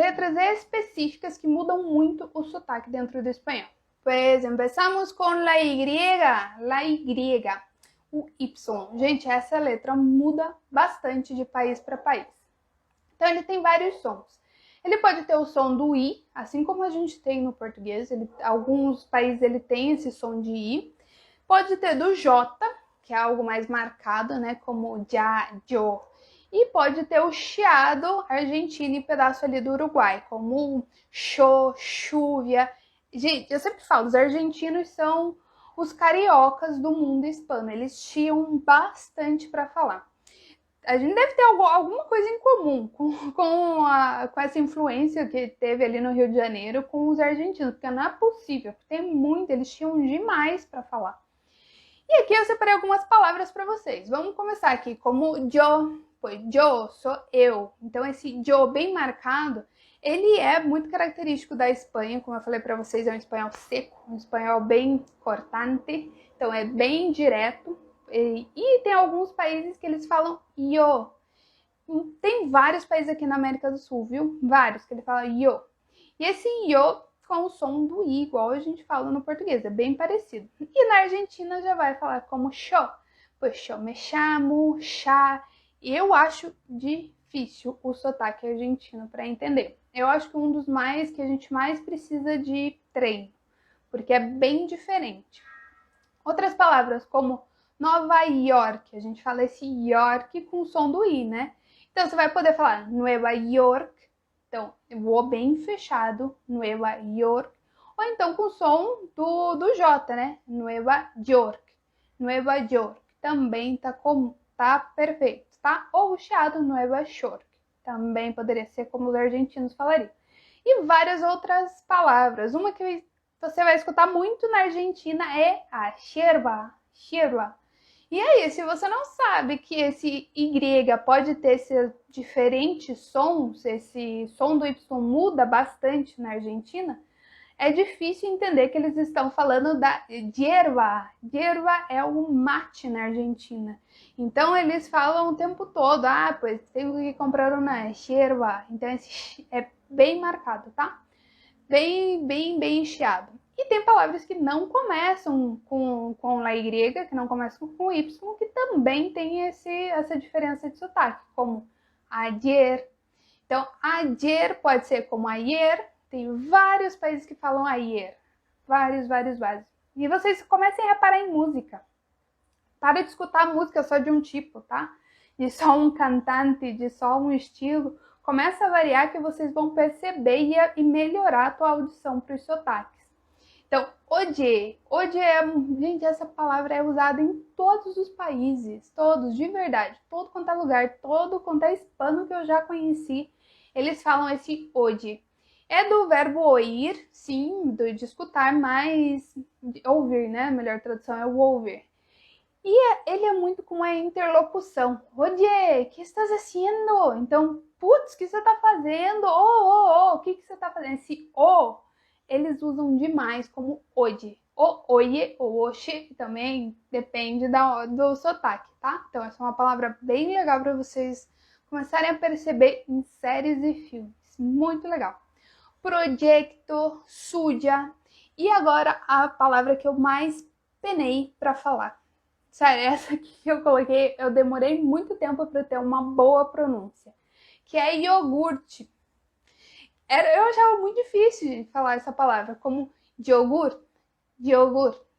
letras específicas que mudam muito o sotaque dentro do espanhol. Pues empezamos com la Y, o Y. Gente, essa letra muda bastante de país para país. Então ele tem vários sons. Ele pode ter o som do I, assim como a gente tem no português. Alguns países ele tem esse som de I. Pode ter do J, que é algo mais marcado, né? Como já, yo. E pode ter o chiado argentino e pedaço ali do Uruguai, como cho, chúvia. Gente, eu sempre falo, os argentinos são os cariocas do mundo hispano. Eles chiam bastante para falar. A gente deve ter alguma coisa em comum com essa influência que teve ali no Rio de Janeiro com os argentinos, porque não é possível, tem muito, eles tinham demais para falar. E aqui eu separei algumas palavras para vocês. Vamos começar aqui como yo, pois yo sou eu. Então esse yo bem marcado, ele é muito característico da Espanha, como eu falei para vocês, é um espanhol seco, um espanhol bem cortante, então é bem direto. E tem alguns países que eles falam yo. Tem vários países aqui na América do Sul, viu? Vários que ele fala yo. E esse yo com o som do i, igual a gente fala no português, é bem parecido. E na Argentina já vai falar como yo. Pois yo me chamo, chá. Eu acho difícil o sotaque argentino para entender. Eu acho que um dos mais que a gente mais precisa de treino, porque é bem diferente. Outras palavras como Nova York, a gente fala esse York com o som do I, né? Então você vai poder falar Nueva York, então o bem fechado, Nueva York, ou então com o som do J, né? Nueva York, Nueva York, também tá perfeito, tá? Ou o chiado Nueva York, também poderia ser como os argentinos falariam. E várias outras palavras, uma que você vai escutar muito na Argentina é a yerba. E aí, se você não sabe que esse Y pode ter esses diferentes sons, esse som do Y muda bastante na Argentina, é difícil entender que eles estão falando da yerba. Yerba é o mate na Argentina. Então, eles falam o tempo todo, pois tenho que comprar uma yerba. Então, esse é bem marcado, tá? Bem chiado. E tem palavras que não começam com la Y, que não começam com Y, que também tem essa diferença de sotaque, como ayer. Então, ayer pode ser como ayer. Tem vários países que falam ayer. Vários. E vocês comecem a reparar em música. Para de escutar música só de um tipo, tá? De só um cantante, de só um estilo. Começa a variar que vocês vão perceber e melhorar a tua audição para os sotaques. Então, oye gente, essa palavra é usada em todos os países, todos, de verdade, todo quanto é lugar, todo quanto é hispano que eu já conheci, eles falam esse oye. É do verbo oír, sim, de escutar, mas ouvir, né? A melhor tradução é o ouvir. E ele é muito com a interlocução. Oye, que estás haciendo? Então, putz, o que você está fazendo? O que você está fazendo? Esse o, eles usam demais como oye. O oye, ou oxe, também depende do sotaque, tá? Então, essa é uma palavra bem legal para vocês começarem a perceber em séries e filmes. Muito legal. Projeto, suja. E agora a palavra que eu mais penei para falar. Sério, essa aqui que eu coloquei, eu demorei muito tempo para ter uma boa pronúncia, que é iogurte. Eu achava muito difícil de falar essa palavra, como iogurte.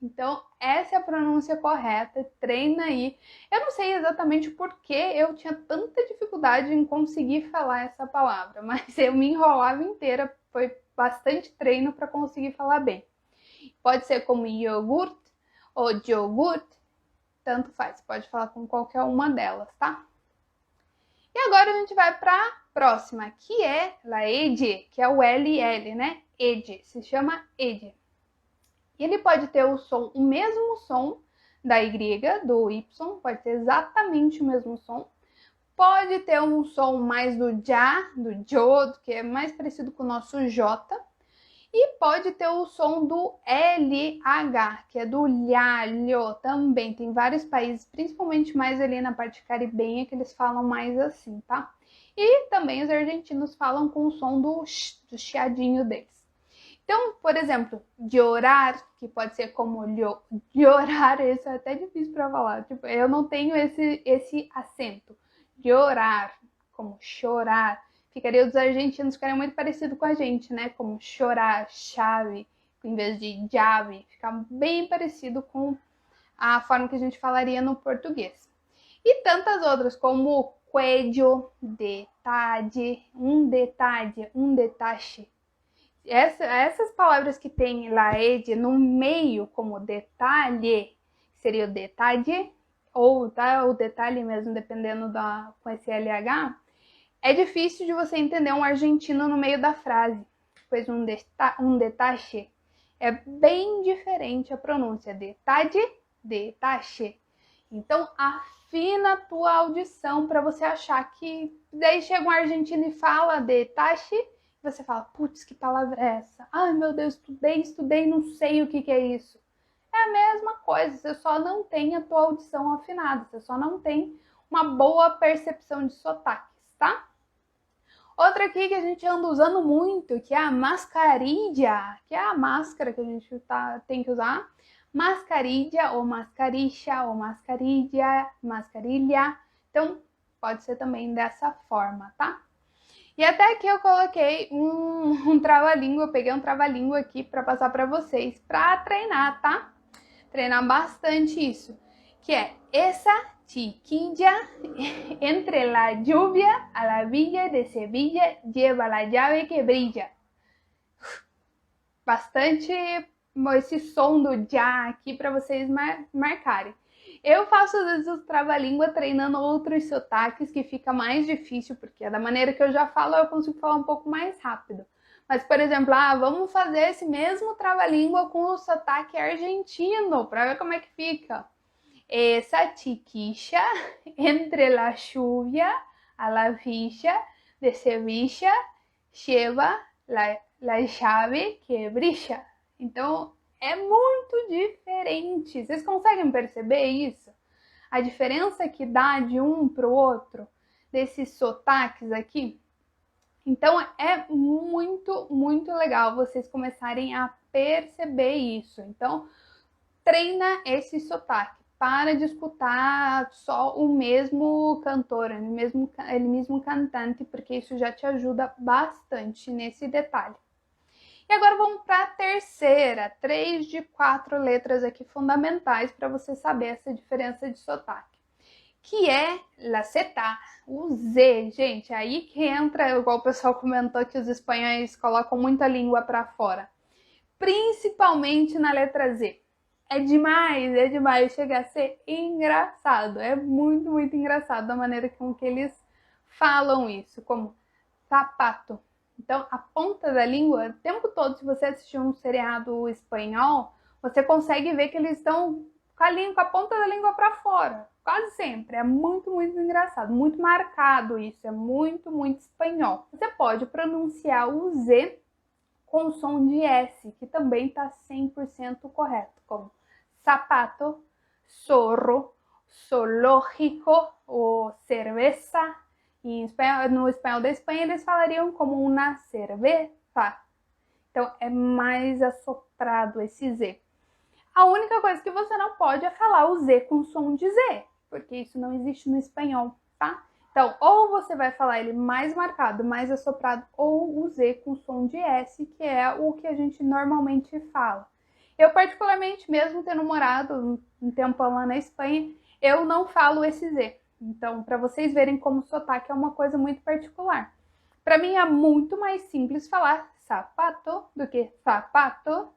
Então, essa é a pronúncia correta, treina aí. Eu não sei exatamente por que eu tinha tanta dificuldade em conseguir falar essa palavra, mas eu me enrolava inteira, foi bastante treino para conseguir falar bem. Pode ser como iogurte ou iogurte, tanto faz, pode falar com qualquer uma delas, tá? E agora a gente vai para a próxima, que é la ed, que é o LL, né? Ed, se chama ed. E ele pode ter o mesmo som da Y, do Y, pode ter exatamente o mesmo som. Pode ter um som mais do já, do jo, que é mais parecido com o nosso J. E pode ter o som do LH, que é do lhalho também. Tem vários países, principalmente mais ali na parte caribenha, que eles falam mais assim, tá? E também os argentinos falam com o som do chiadinho deles. Então, por exemplo, llorar, que pode ser como llorar, isso é até difícil para falar. Tipo, eu não tenho esse acento. Llorar, como chorar. Ficaria, os argentinos ficariam muito parecido com a gente, né? Como chorar, chave, em vez de llave. Fica bem parecido com a forma que a gente falaria no português. E tantas outras, como cuello, detalhe, um detache. Essas palavras que tem la ed no meio, como detalhe, seria o detalhe, ou tá, o detalhe mesmo, dependendo com esse LH, é difícil de você entender um argentino no meio da frase, pois um detache é bem diferente a pronúncia, detalhe, detache. Então, afina a tua audição para você achar que... Daí chega um argentino e fala detache, você fala, putz, que palavra é essa? Ai, meu Deus, estudei, não sei o que é isso. É a mesma coisa, você só não tem a tua audição afinada, você só não tem uma boa percepção de sotaques, tá? Outra aqui que a gente anda usando muito, que é a mascarilla, que é a máscara que a gente tem que usar. Mascarilla ou mascarixa ou mascarilha. Então, pode ser também dessa forma, tá? E até aqui eu coloquei um trava-língua, eu peguei um trava-língua aqui para passar para vocês, para treinar, tá? Treinar bastante isso, que é essa chiquilla entre la lluvia a la villa de Sevilla lleva la llave que brilla. Bastante esse som do já aqui para vocês marcarem. Eu faço às vezes o trava-língua treinando outros sotaques que fica mais difícil, porque da maneira que eu já falo eu consigo falar um pouco mais rápido. Mas, por exemplo, vamos fazer esse mesmo trava-língua com o sotaque argentino, para ver como é que fica. Essa chiquilla entre la lluvia a la villa de Sevilla lleva la llave que brilla. Então, é muito diferente. Vocês conseguem perceber isso? A diferença que dá de um para o outro, desses sotaques aqui? Então, é muito, muito legal vocês começarem a perceber isso. Então, treina esse sotaque. Para de escutar só o mesmo cantor, ele mesmo cantante, porque isso já te ajuda bastante nesse detalhe. E agora vamos para a terceira, 3 de 4 letras aqui fundamentais para você saber essa diferença de sotaque. Que é la Z, o Z, gente, aí que entra, igual o pessoal comentou que os espanhóis colocam muita língua para fora, principalmente na letra Z. É demais, chega a ser engraçado, é muito, muito engraçado da maneira com que eles falam isso, como sapato. Então, a ponta da língua, o tempo todo, se você assistir um seriado espanhol, você consegue ver que eles estão com a ponta da língua para fora, quase sempre. É muito, muito engraçado, muito marcado isso, é muito, muito espanhol. Você pode pronunciar o Z com o som de S, que também está 100% correto, como sapato, zorro, zoológico ou cerveza. No espanhol da Espanha eles falariam como uma cerveza. Então é mais assoprado esse Z. A única coisa que você não pode é falar o Z com som de Z, porque isso não existe no espanhol, tá? Então, ou você vai falar ele mais marcado, mais assoprado, ou o Z com som de S, que é o que a gente normalmente fala. Eu, particularmente, mesmo tendo morado um tempão lá na Espanha, eu não falo esse Z. Então, para vocês verem como sotaque é uma coisa muito particular. Para mim é muito mais simples falar sapato do que sapato.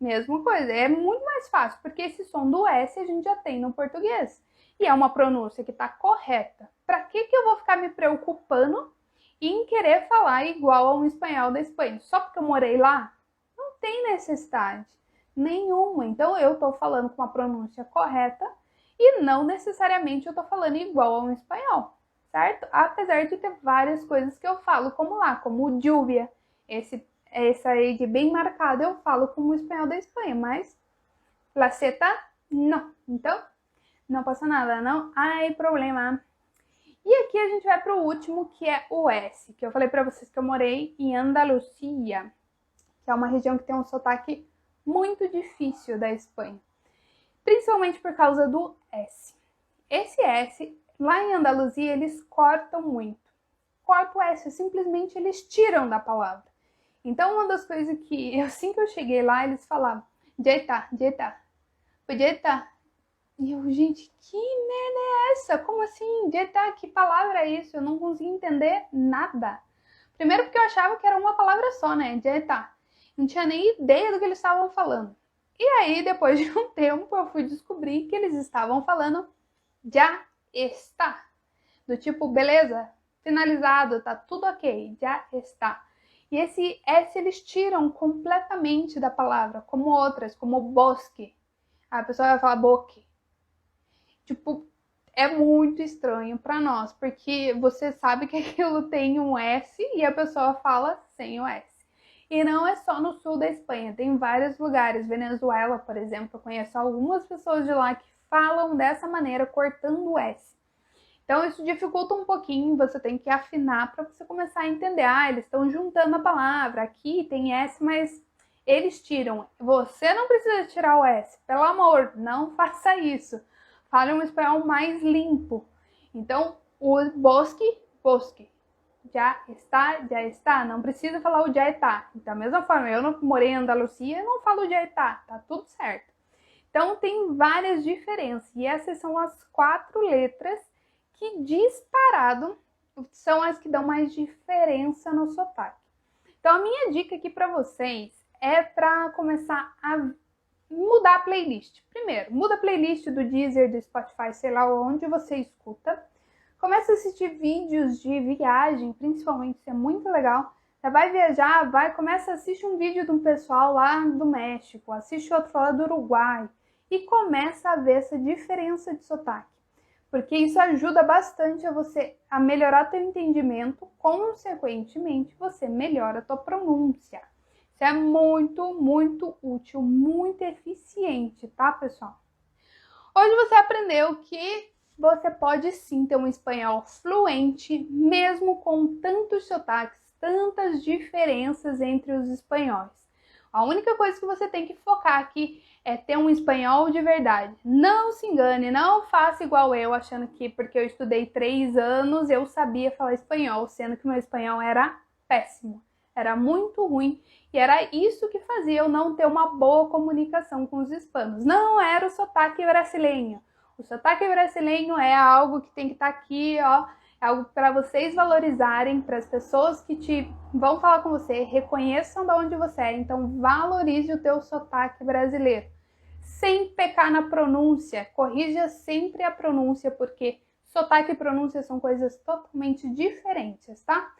Mesma coisa, é muito mais fácil, porque esse som do S a gente já tem no português. E é uma pronúncia que está correta. Para que eu vou ficar me preocupando em querer falar igual a um espanhol da Espanha? Só porque eu morei lá? Não tem necessidade nenhuma. Então eu estou falando com uma pronúncia correta e não necessariamente eu estou falando igual a um espanhol, certo? Apesar de ter várias coisas que eu falo como lá, como lluvia, essa aí de bem marcada eu falo como o espanhol da Espanha, mas la Z não. Então, não passa nada, não há problema. E aqui a gente vai para o último, que é o S, que eu falei para vocês que eu morei em Andalucia, que é uma região que tem um sotaque muito difícil da Espanha, principalmente por causa do S. Esse S, lá em Andaluzia, eles cortam muito. Corta o S, simplesmente eles tiram da palavra. Então, uma das coisas que, assim que eu cheguei lá, eles falavam, jeita, jeita, jeita. E eu, gente, que merda é essa? Como assim? Jeita, que palavra é isso? Eu não consegui entender nada. Primeiro porque eu achava que era uma palavra só, né? Jeita. Não tinha nem ideia do que eles estavam falando. E aí, depois de um tempo, eu fui descobrir que eles estavam falando já está. Do tipo, beleza, finalizado, tá tudo ok, já está. E esse S eles tiram completamente da palavra, como outras, como bosque. A pessoa vai falar boque. Tipo, é muito estranho para nós, porque você sabe que aquilo tem um S e a pessoa fala sem o S. E não é só no sul da Espanha, tem vários lugares. Venezuela, por exemplo, eu conheço algumas pessoas de lá que falam dessa maneira, cortando o S. Então isso dificulta um pouquinho, você tem que afinar para você começar a entender. Ah, eles estão juntando a palavra, aqui tem S, mas eles tiram. Você não precisa tirar o S, pelo amor, não faça isso. Fale um espanhol mais limpo. Então, o bosque, bosque. Já está. Não precisa falar o já está. Da mesma forma, eu não morei em Andalucia, eu não falo já está, tá tudo certo. Então, tem várias diferenças. E essas são as 4 letras que disparado são as que dão mais diferença no sotaque. Então, a minha dica aqui para vocês é para começar a mudar a playlist. Primeiro, muda a playlist do Deezer, do Spotify, sei lá onde você escuta. Começa a assistir vídeos de viagem, principalmente, isso é muito legal. Você vai viajar, começa a assistir um vídeo de um pessoal lá do México, assiste outro lá do Uruguai e começa a ver essa diferença de sotaque. Porque isso ajuda bastante a você a melhorar teu entendimento, consequentemente você melhora a tua pronúncia. Isso é muito, muito útil, muito eficiente, tá, pessoal? Hoje você aprendeu que você pode sim ter um espanhol fluente, mesmo com tantos sotaques, tantas diferenças entre os espanhóis. A única coisa que você tem que focar aqui é ter um espanhol de verdade. Não se engane, não faça igual eu, achando que porque eu estudei 3 anos eu sabia falar espanhol, sendo que meu espanhol era péssimo, era muito ruim. E era isso que fazia eu não ter uma boa comunicação com os hispanos. Não era o sotaque brasileiro. O sotaque brasileiro é algo que tem que estar aqui, ó, é algo para vocês valorizarem, para as pessoas que vão falar com você, reconheçam de onde você é, então valorize o teu sotaque brasileiro. Sem pecar na pronúncia, corrija sempre a pronúncia, porque sotaque e pronúncia são coisas totalmente diferentes, tá?